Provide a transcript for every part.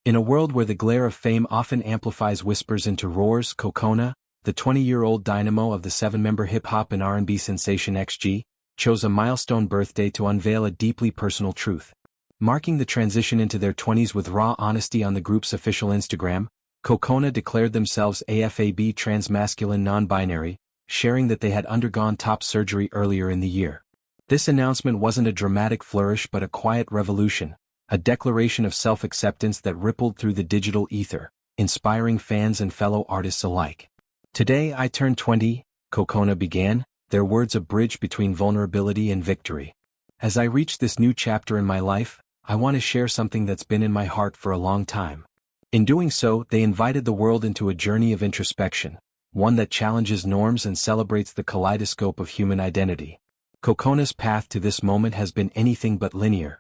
In a world where the glare of fame often amplifies whispers into roars, Cocona, the 20-year-old dynamo of the 7-member hip-hop and R&B sensation XG, chose a milestone birthday to unveil a deeply personal truth. Marking the transition into their 20s with raw honesty on the group's official Instagram, Cocona declared themselves AFAB transmasculine non-binary, sharing that they had undergone top surgery earlier in the year. This announcement wasn't a dramatic flourish but a quiet revolution, a declaration of self-acceptance that rippled through the digital ether, inspiring fans and fellow artists alike. "Today I turned 20, Cocona began, their words a bridge between vulnerability and victory. As I reach this new chapter in my life, I want to share something that's been in my heart for a long time." In doing so, they invited the world into a journey of introspection, one that challenges norms and celebrates the kaleidoscope of human identity. Cocona's path to this moment has been anything but linear.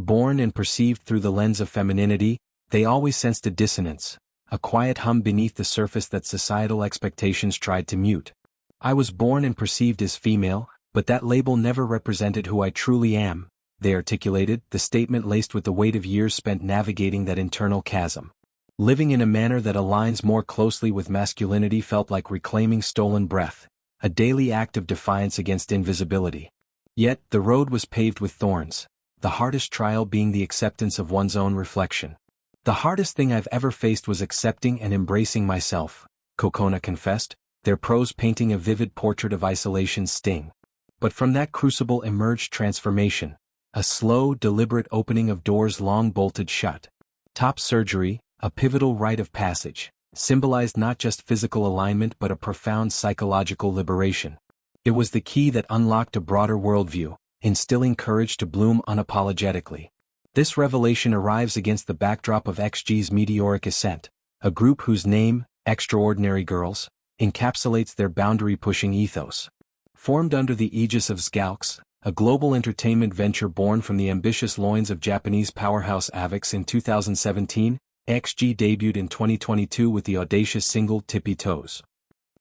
Born and perceived through the lens of femininity, they always sensed a dissonance, a quiet hum beneath the surface that societal expectations tried to mute. "I was born and perceived as female, but that label never represented who I truly am," they articulated, the statement laced with the weight of years spent navigating that internal chasm. Living in a manner that aligns more closely with masculinity felt like reclaiming stolen breath, a daily act of defiance against invisibility. Yet, the road was paved with thorns, the hardest trial being the acceptance of one's own reflection. "The hardest thing I've ever faced was accepting and embracing myself," Cocona confessed, their prose painting a vivid portrait of isolation's sting. But from that crucible emerged transformation, a slow, deliberate opening of doors long bolted shut. Top surgery, a pivotal rite of passage, symbolized not just physical alignment but a profound psychological liberation. It was the key that unlocked a broader worldview, instilling courage to bloom unapologetically. This revelation arrives against the backdrop of XG's meteoric ascent, a group whose name, Extraordinary Girls, encapsulates their boundary-pushing ethos. Formed under the aegis of Scalks, a global entertainment venture born from the ambitious loins of Japanese powerhouse Avex in 2017, XG debuted in 2022 with the audacious single Tippy Toes.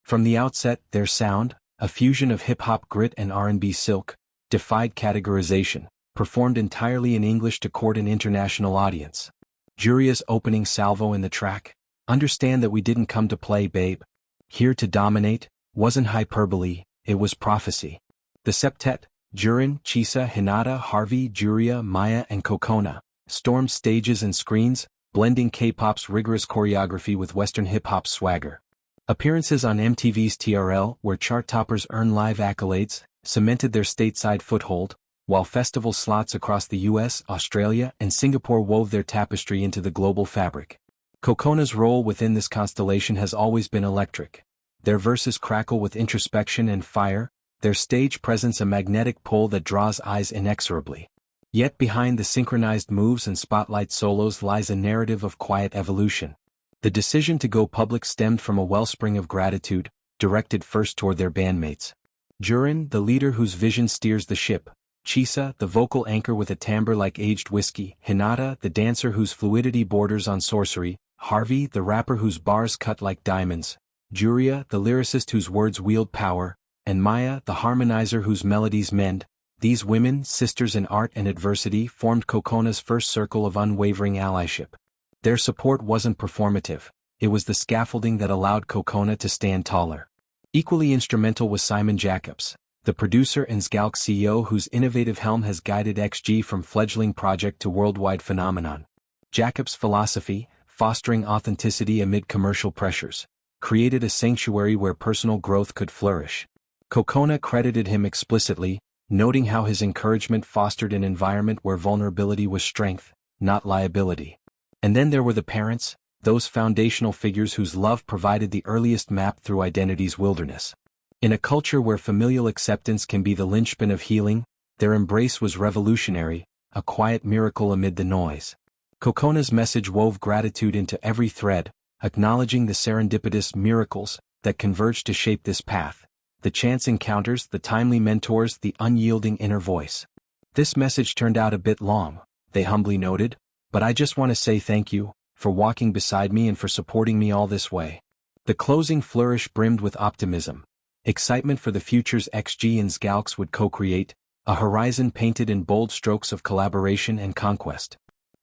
From the outset, their sound, a fusion of hip-hop grit and R&B silk, defied categorization, performed entirely in English to court an international audience. Juria's opening salvo in the track, "Understand that we didn't come to play, babe. Here to dominate," wasn't hyperbole, it was prophecy. The septet, Jurin, Chisa, Hinata, Harvey, Juria, Maya and Cocona, stormed stages and screens, blending K-pop's rigorous choreography with Western hip-hop swagger. Appearances on MTV's TRL, where chart toppers earned live accolades, cemented their stateside foothold, while festival slots across the US, Australia, and Singapore wove their tapestry into the global fabric. Cocona's role within this constellation has always been electric. Their verses crackle with introspection and fire, their stage presence a magnetic pull that draws eyes inexorably. Yet behind the synchronized moves and spotlight solos lies a narrative of quiet evolution. The decision to go public stemmed from a wellspring of gratitude, directed first toward their bandmates. Jurin, the leader whose vision steers the ship; Chisa, the vocal anchor with a timbre like aged whiskey; Hinata, the dancer whose fluidity borders on sorcery; Harvey, the rapper whose bars cut like diamonds; Juria, the lyricist whose words wield power; and Maya, the harmonizer whose melodies mend. These women, sisters in art and adversity, formed Cocona's first circle of unwavering allyship. Their support wasn't performative, it was the scaffolding that allowed Cocona to stand taller. Equally instrumental was Simon Jakops, the producer and Scalks CEO whose innovative helm has guided XG from fledgling project to worldwide phenomenon. Jakops' philosophy, fostering authenticity amid commercial pressures, created a sanctuary where personal growth could flourish. Cocona credited him explicitly, noting how his encouragement fostered an environment where vulnerability was strength, not liability. And then there were the parents, those foundational figures whose love provided the earliest map through identity's wilderness. In a culture where familial acceptance can be the linchpin of healing, their embrace was revolutionary, a quiet miracle amid the noise. Cocona's message wove gratitude into every thread, acknowledging the serendipitous miracles that converged to shape this path. The chance encounters, the timely mentors, the unyielding inner voice. "This message turned out a bit long," they humbly noted, "but I just want to say thank you, for walking beside me and for supporting me all this way." The closing flourish brimmed with optimism, excitement for the futures XG and Scalks would co-create, a horizon painted in bold strokes of collaboration and conquest.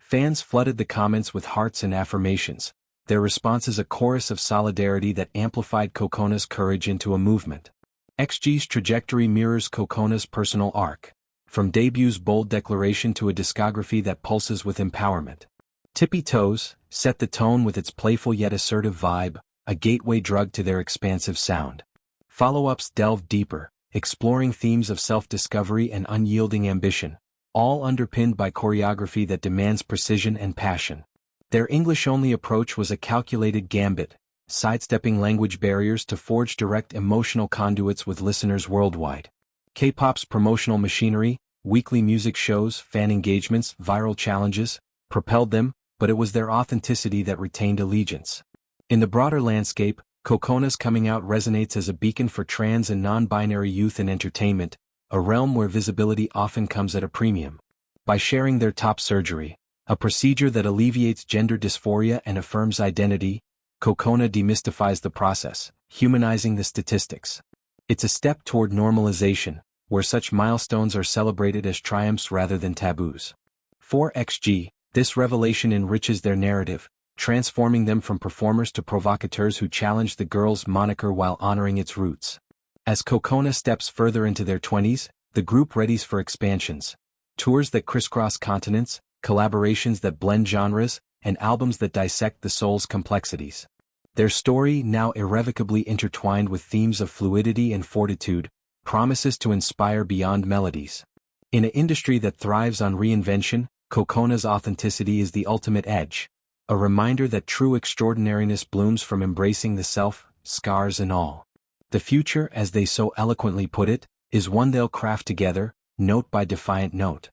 Fans flooded the comments with hearts and affirmations, their responses a chorus of solidarity that amplified Cocona's courage into a movement. XG's trajectory mirrors Cocona's personal arc, from debut's bold declaration to a discography that pulses with empowerment. Tippy Toes set the tone with its playful yet assertive vibe, a gateway drug to their expansive sound. Follow-ups delved deeper, exploring themes of self-discovery and unyielding ambition, all underpinned by choreography that demands precision and passion. Their English-only approach was a calculated gambit, sidestepping language barriers to forge direct emotional conduits with listeners worldwide. K-pop's promotional machinery, weekly music shows, fan engagements, viral challenges, propelled them, but it was their authenticity that retained allegiance. In the broader landscape, Cocona's coming out resonates as a beacon for trans and non-binary youth in entertainment, a realm where visibility often comes at a premium. By sharing their top surgery, a procedure that alleviates gender dysphoria and affirms identity, Cocona demystifies the process, humanizing the statistics. It's a step toward normalization, where such milestones are celebrated as triumphs rather than taboos. For XG, this revelation enriches their narrative, transforming them from performers to provocateurs who challenge the girls' moniker while honoring its roots. As Cocona steps further into their 20s, the group readies for expansions, tours that crisscross continents, collaborations that blend genres, and albums that dissect the soul's complexities. Their story, now irrevocably intertwined with themes of fluidity and fortitude, promises to inspire beyond melodies. In an industry that thrives on reinvention, Cocona's authenticity is the ultimate edge, a reminder that true extraordinariness blooms from embracing the self, scars and all. The future, as they so eloquently put it, is one they'll craft together, note by defiant note.